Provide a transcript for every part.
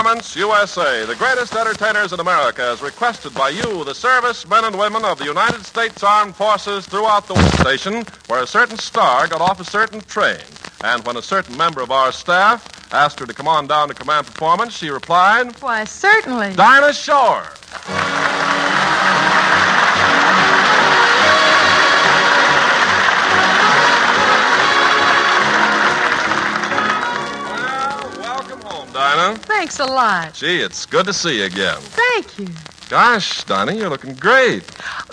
Performance USA, the greatest entertainers in America, as requested by you, the servicemen and women of the United States Armed Forces throughout the station, where a certain star got off a certain train. And when a certain member of our staff asked her to come on down to Command Performance, she replied, "Why, certainly." Dinah Shore. Dinah. Thanks a lot. Gee, it's good to see you again. Thank you. Gosh, Dinah, you're looking great.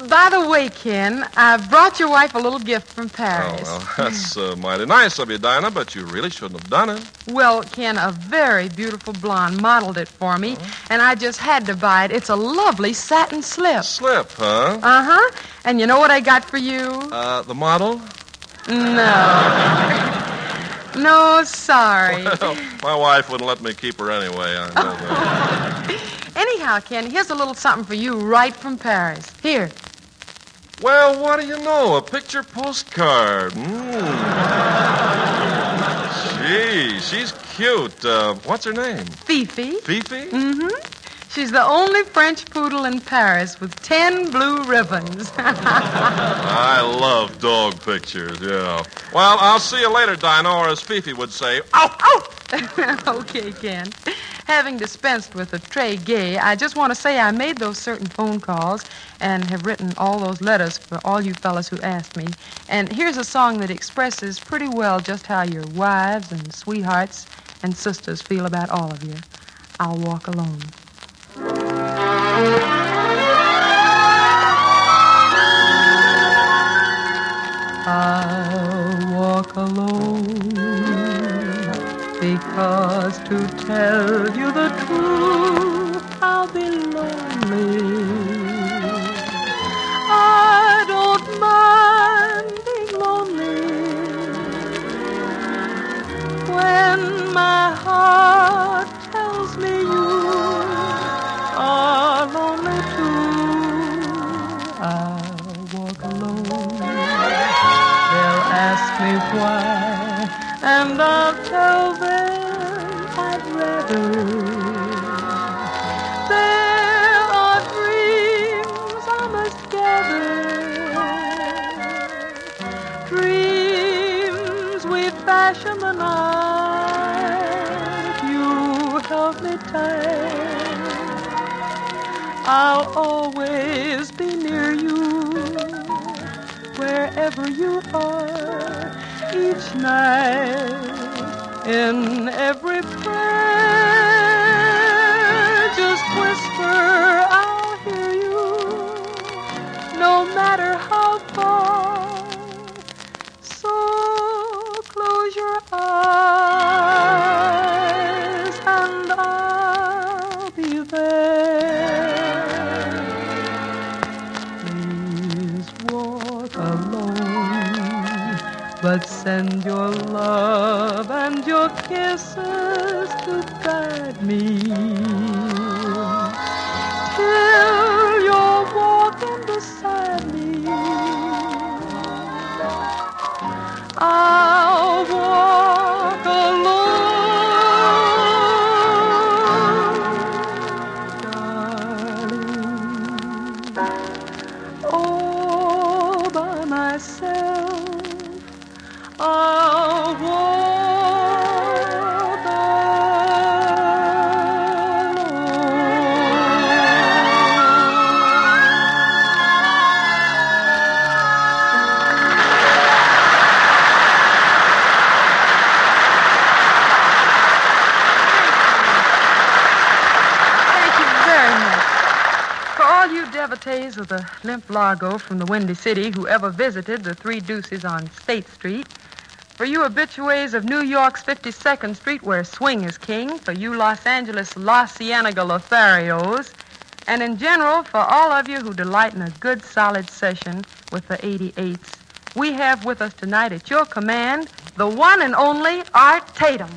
By the way, Ken, I brought your wife a little gift from Paris. Oh, well, that's mighty nice of you, Dinah, but you really shouldn't have done it. Well, Ken, a very beautiful blonde modeled it for me, and I just had to buy it. It's a lovely satin slip. Slip, huh? Uh-huh. And you know what I got for you? The model? No. No, sorry. Well, my wife wouldn't let me keep her anyway. I know that. Anyhow, Ken, here's a little something for you right from Paris. Here. Well, what do you know? A picture postcard. Gee, she's cute. What's her name? Fifi. Fifi? Mm-hmm. She's the only French poodle in Paris with 10 blue ribbons. I love dog pictures, yeah. Well, I'll see you later, Dinah, or as Fifi would say, ow, ow! Okay, Ken. Having dispensed with the très gai, I just want to say I made those certain phone calls and have written all those letters for all you fellas who asked me. And here's a song that expresses pretty well just how your wives and sweethearts and sisters feel about all of you. I'll Walk Alone. I'll walk alone, because to tell you the truth, I'll be lonely. I don't mind being lonely when my heart tells me you are lonely too. I'll walk alone. They'll ask me why, and I'll tell them I'd rather. There are dreams I must gather, dreams we fashion the night. You held me tight. I'll always be near you, wherever you are, each night, in every prayer. Just whisper, I'll hear you, no matter how far. So close your eyes and I'll be there. Please walk alone, but send your love and your kisses to guide me till you're walking beside me. I'll walk alone, darling, all by myself. I'll walk devotees of the limp Largo from the Windy City who ever visited the Three Deuces on State Street, for you habitués of New York's 52nd Street where swing is king, for you Los Angeles La Cienega Lotharios, and in general for all of you who delight in a good solid session with the 88s, we have with us tonight at your command the one and only Art Tatum.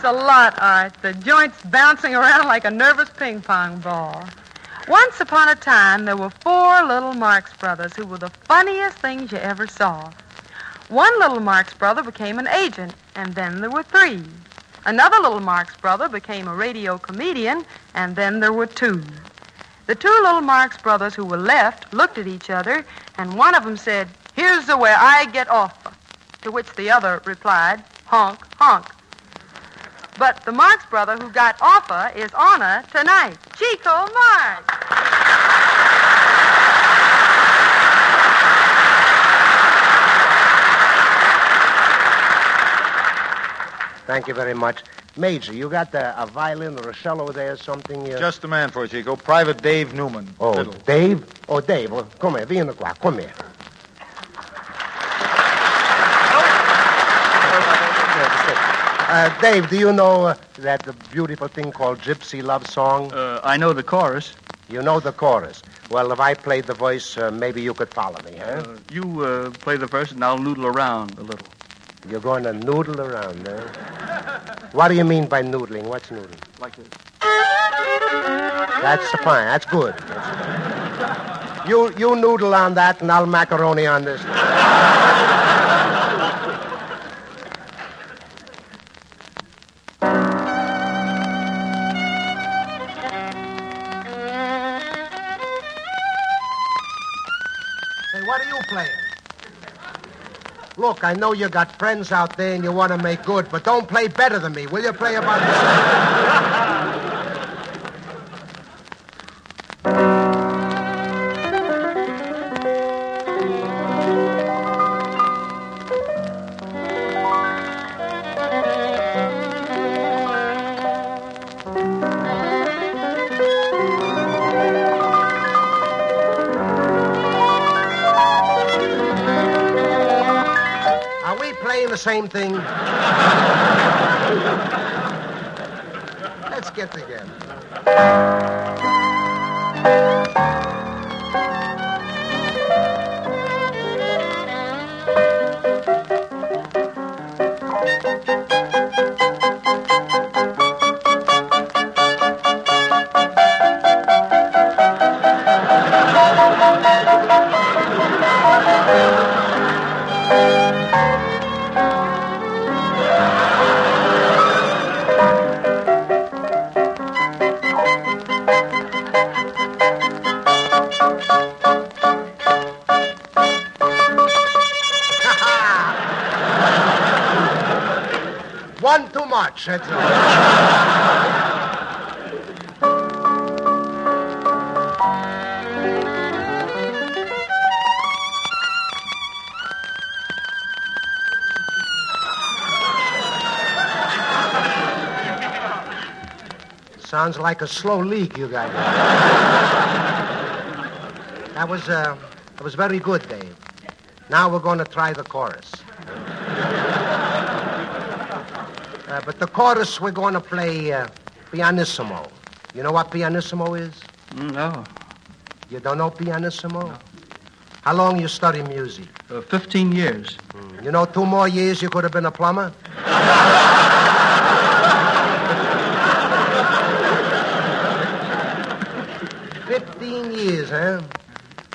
A lot, Art. The joint's bouncing around like a nervous ping pong ball. Once upon a time, there were 4 little Marx brothers who were the funniest things you ever saw. One little Marx brother became an agent, and then there were 3. Another little Marx brother became a radio comedian, and then there were 2. The 2 little Marx brothers who were left looked at each other, and one of them said, "Here's the way I get off." To which the other replied, "Honk, honk." But the Marx brother who got offer is honor tonight, Chico Marx. Thank you very much. Major, you got a violin or a cello there or something? Just the man for it, Chico. Private Dave Newman. Oh, Fiddle. Dave? Oh, Dave. Oh, come here. Vieni qua. Come here. Dave, do you know that beautiful thing called Gypsy Love Song? I know the chorus. You know the chorus. Well, if I played the voice, maybe you could follow me, huh? You play the verse, and I'll noodle around a little. You're going to noodle around, huh? What do you mean by noodling? What's noodling? Like this. That's fine. That's good. You noodle on that, and I'll macaroni on this. What are you playing? Look, I know you got friends out there and you want to make good, but don't play better than me. Will you play about the the same thing? Let's get together. One too much, that's all. Sounds like a slow leak you got. That was very good, Dave. Now we're going to try the chorus. But the chorus, we're going to play pianissimo. You know what pianissimo is? No. You don't know pianissimo? No. How long you study music? 15 years. You know, 2 more years you could have been a plumber? 15 years, huh?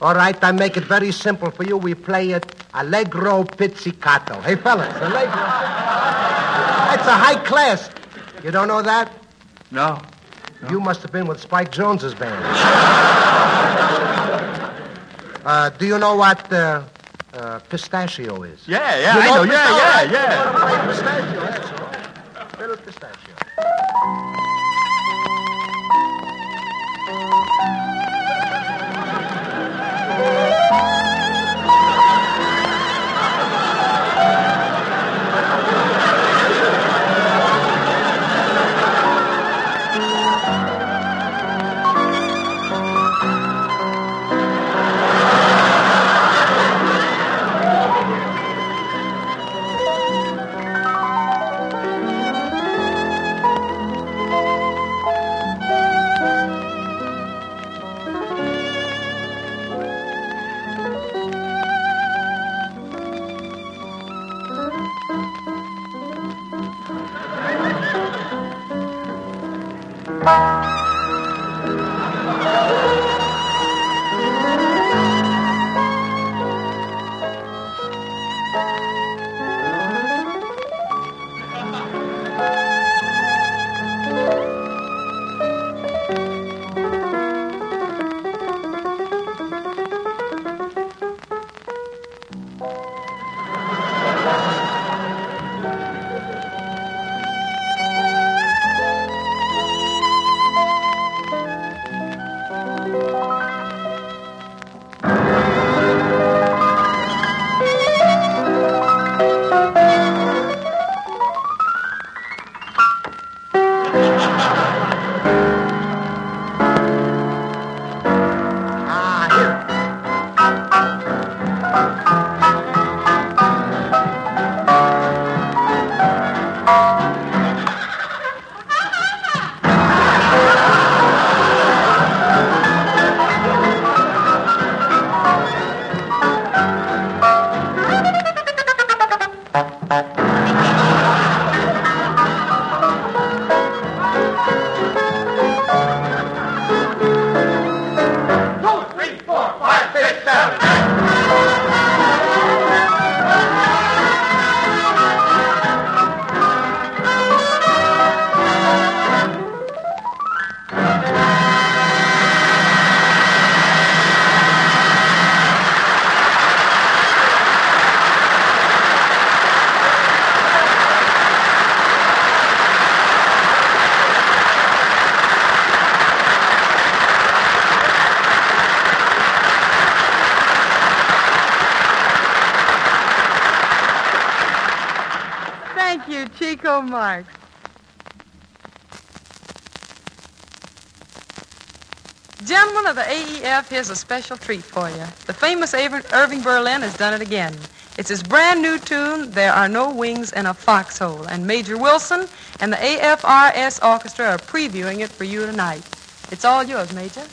All right, I make it very simple for you. We play it allegro pizzicato. Hey, fellas, allegro. It's a high class. You don't know that? No. You must have been with Spike Jones's band. Do you know what pistachio is? Yeah, I know. Yeah. Pistachio, that's all. Little pistachio. Chico Marx. Gentlemen of the AEF, here's a special treat for you. The famous Irving Berlin has done it again. It's his brand new tune, There Are No Wings in a Foxhole, and Major Wilson and the AFRS Orchestra are previewing it for you tonight. It's all yours, Major.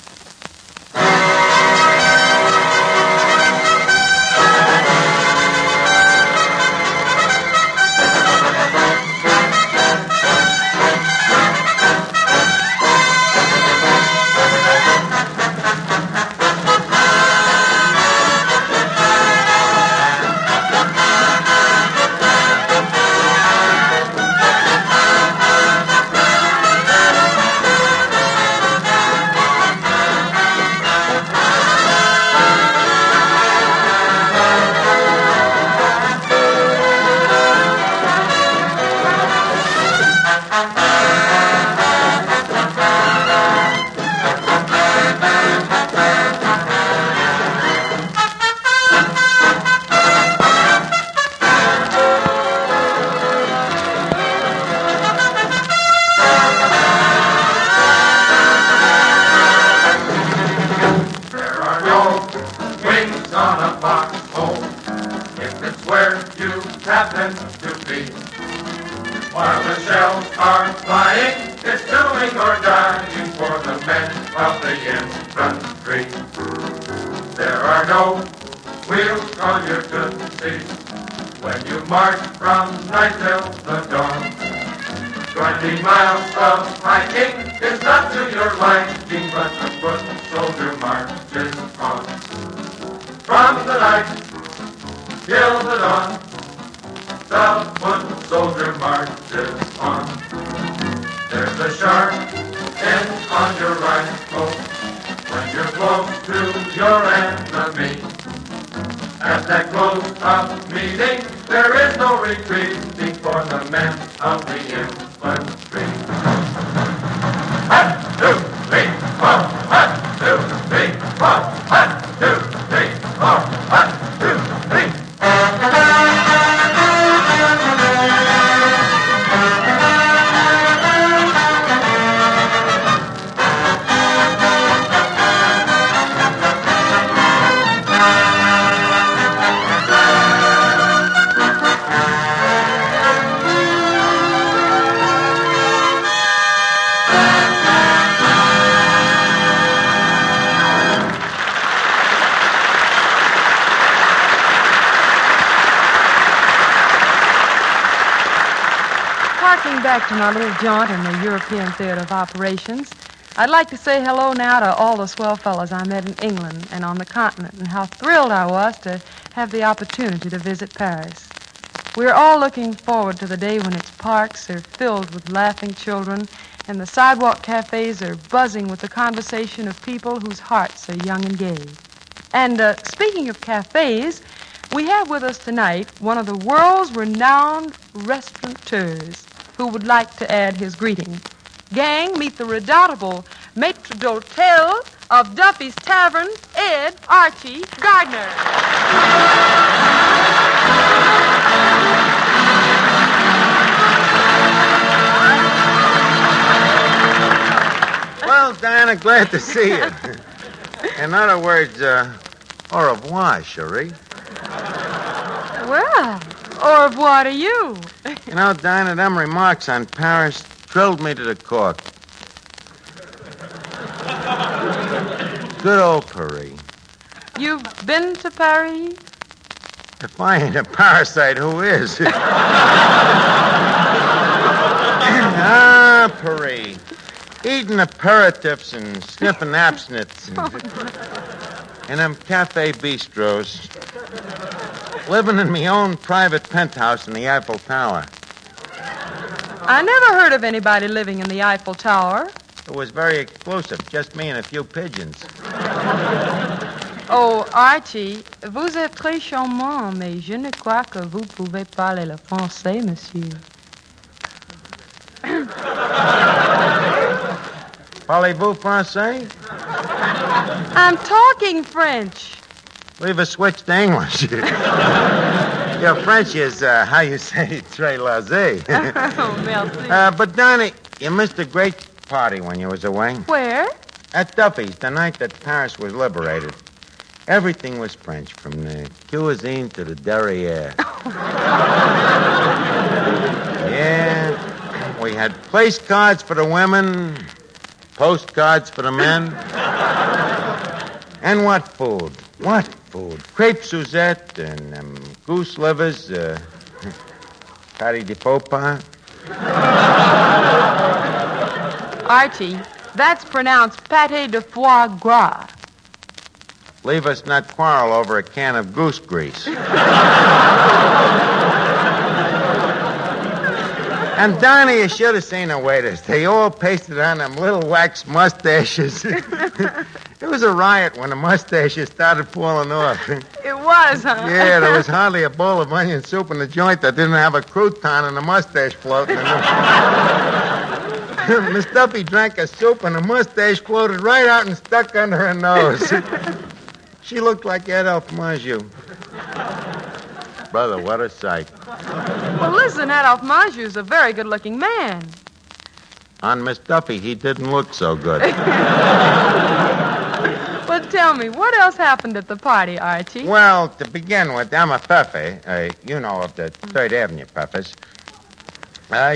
There is no retreat before the men of the infantry. back to my little jaunt in the European Theater of Operations, I'd like to say hello now to all the swell fellas I met in England and on the continent, and how thrilled I was to have the opportunity to visit Paris. We're all looking forward to the day when its parks are filled with laughing children and the sidewalk cafes are buzzing with the conversation of people whose hearts are young and gay. And speaking of cafes, we have with us tonight one of the world's renowned restaurateurs who would like to add his greeting. Gang, meet the redoubtable maître d'hôtel of Duffy's Tavern, Ed Archie Gardner. Well, Dinah, glad to see you. In other words, au revoir, cherie. Well, au revoir to you. You know, Dinah, them remarks on Paris thrilled me to the cork. Good old Paris. You've been to Paris? If I ain't a parasite, who is? Paris. Eating aperitifs and sniffing absinthe. In them cafe bistros. Living in my own private penthouse in the Eiffel Tower. I never heard of anybody living in the Eiffel Tower. It was very exclusive, just me and a few pigeons. Oh, Archie, vous êtes très charmant, mais je ne crois que vous pouvez parler le français, monsieur. Parlez-vous français? I'm talking French. Leave a switch to English. Your French is, how you say, très laissé. Oh, merci. But, Donnie, you missed a great party when you was away. Where? At Duffy's, the night that Paris was liberated. Everything was French, from the cuisine to the derriere. Yeah, we had place cards for the women, postcards for the men. And what food? What food? Crepe Suzette and goose livers, patty de popa. Archie, that's pronounced pâté de foie gras. Leave us not quarrel over a can of goose grease. And Donnie, you should have seen the waiters. They all pasted on them little wax mustaches. It was a riot when the mustaches started falling off. It was, huh? Yeah, there was hardly a bowl of onion soup in the joint that didn't have a crouton and a mustache floating in it. Miss Duffy drank a soup and the mustache floated right out and stuck under her nose. She looked like Adolphe Manjou. Brother, what a sight. Well, listen, Adolphe Manjou's a very good-looking man. On Miss Duffy, he didn't look so good. Well, tell me, what else happened at the party, Archie? Well, to begin with, Emma Pfeffer, you know, of the 3rd Avenue Pfeffers,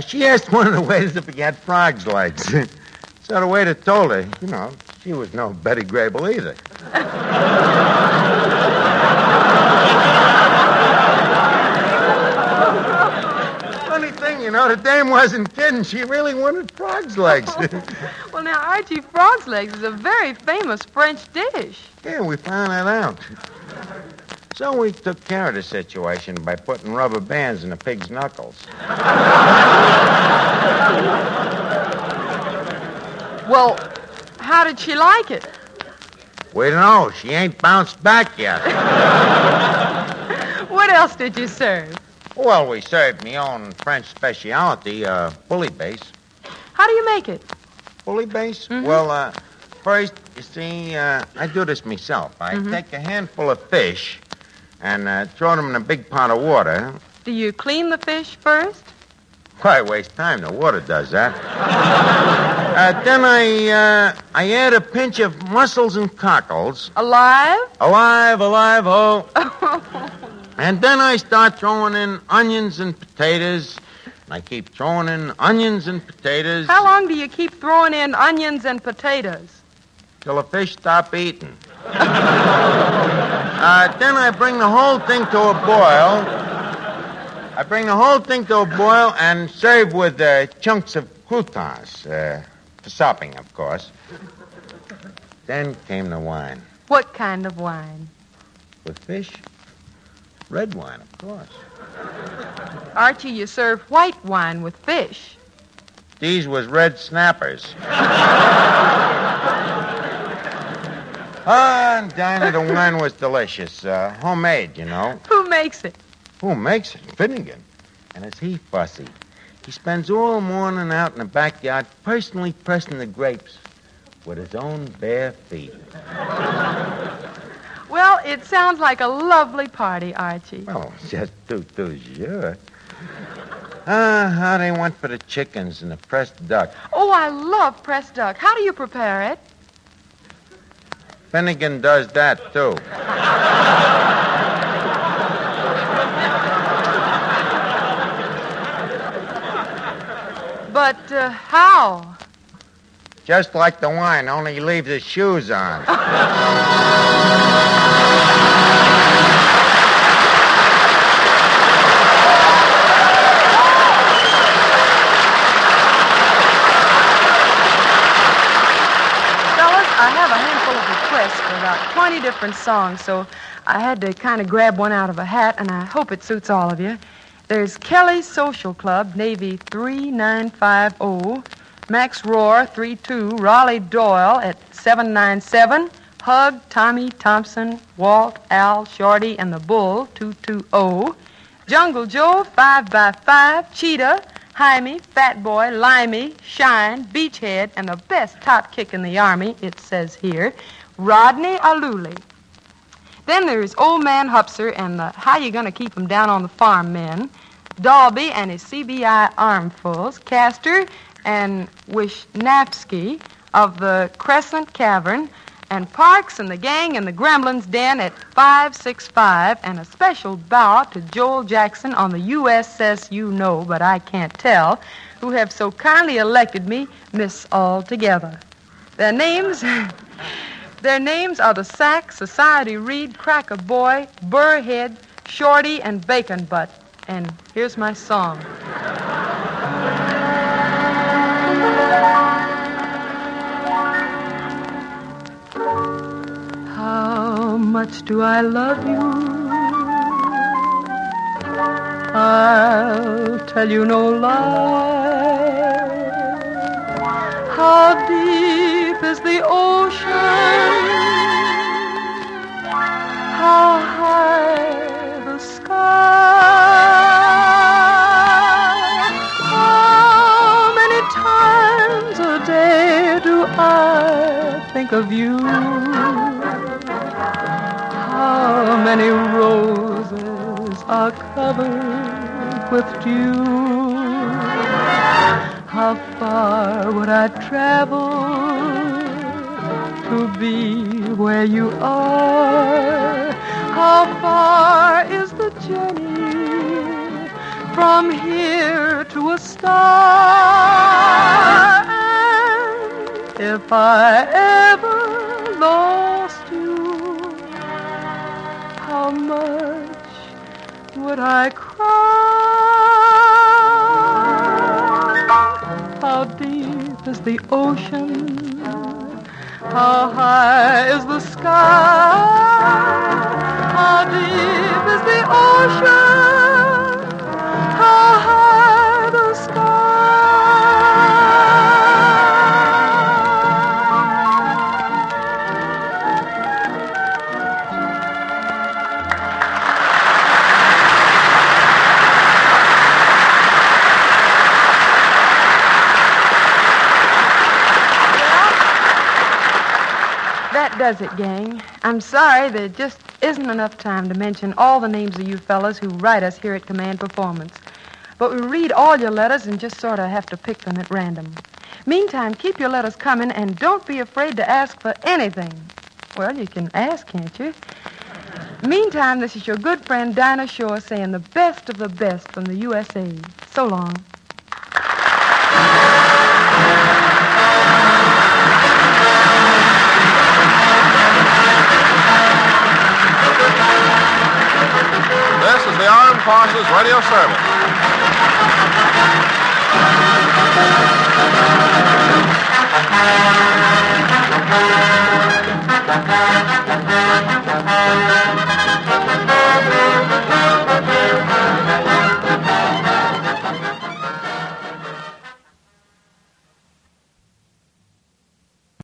she asked one of the waiters if he had frog's legs. So the waiter told her, you know, she was no Betty Grable either. Funny thing, you know, the dame wasn't kidding. She really wanted frog's legs. Well, now, Archie, frog's legs is a very famous French dish. Yeah, we found that out. So we took care of the situation by putting rubber bands in the pig's knuckles. Well, how did she like it? We don't know. She ain't bounced back yet. What else did you serve? Well, we served me own French specialty, bouillabaisse. How do you make it? Bouillabaisse? Mm-hmm. Well, first, you see, I do this myself. I take a handful of fish and throw them in a big pot of water. Do you clean the fish first? Why waste time? The water does that. Then I add a pinch of mussels and cockles. Alive? Alive, oh. And then I start throwing in onions and potatoes. I keep throwing in onions and potatoes. How long do you keep throwing in onions and potatoes? Till the fish stop eating. Then I bring the whole thing to a boil. I bring the whole thing to a boil and serve with chunks of croutons. For sopping, of course. Then came the wine. What kind of wine? With fish? Red wine, of course. Archie, you serve white wine with fish. These was red snappers. And Dinah, the wine was delicious. Homemade, you know. Who makes it? Who makes it? Finnegan. And is he fussy? He spends all morning out in the backyard personally pressing the grapes with his own bare feet. Well, it sounds like a lovely party, Archie. Well, just too sure. How they went for the chickens and the pressed duck. Oh, I love pressed duck. How do you prepare it? Finnegan does that, too. But how? Just like the wine, only he leaves his shoes on. I have a handful of requests for about 20 different songs, so I had to kind of grab one out of a hat, and I hope it suits all of you. There's Kelly's Social Club, Navy 3950, Max Roar 32, Raleigh Doyle at 797, Hug, Tommy, Thompson, Walt, Al, Shorty, and the Bull 220, Jungle Joe 5x5, Cheetah, Jaime, Fat Boy, Limey, Shine, Beachhead, and the best top kick in the Army, it says here, Rodney Aluli. Then there's Old Man Hupser and the How You Gonna Keep 'Em Down on the Farm Men, Dalby and his CBI Armfuls, Castor and Wishnapsky of the Crescent Cavern, and Parks and the gang in the Gremlins Den at 565, and a special bow to Joel Jackson on the USS You Know, but I can't tell, who have so kindly elected me Miss Altogether. Their names are the Sack, Society Reed, Cracker Boy, Burrhead, Shorty, and Bacon Butt. And here's my song. How much do I love you? I'll tell you no lie. How deep is the ocean? How high the sky? How many times a day do I think of you? How many roses are covered with dew? How far would I travel to be where you are? How far is the journey from here to a star? And if I ever lost you, how much would I cry? How deep is the ocean? How high is the sky? How deep is the ocean? How high the sky? That does it, gang. I'm sorry there just isn't enough time to mention all the names of you fellas who write us here at Command Performance. But we read all your letters and just sort of have to pick them at random. Meantime, keep your letters coming and don't be afraid to ask for anything. Well, you can ask, can't you? Meantime, this is your good friend Dinah Shore saying the best of the best from the USA. So long. This is the Armed Forces Radio Service.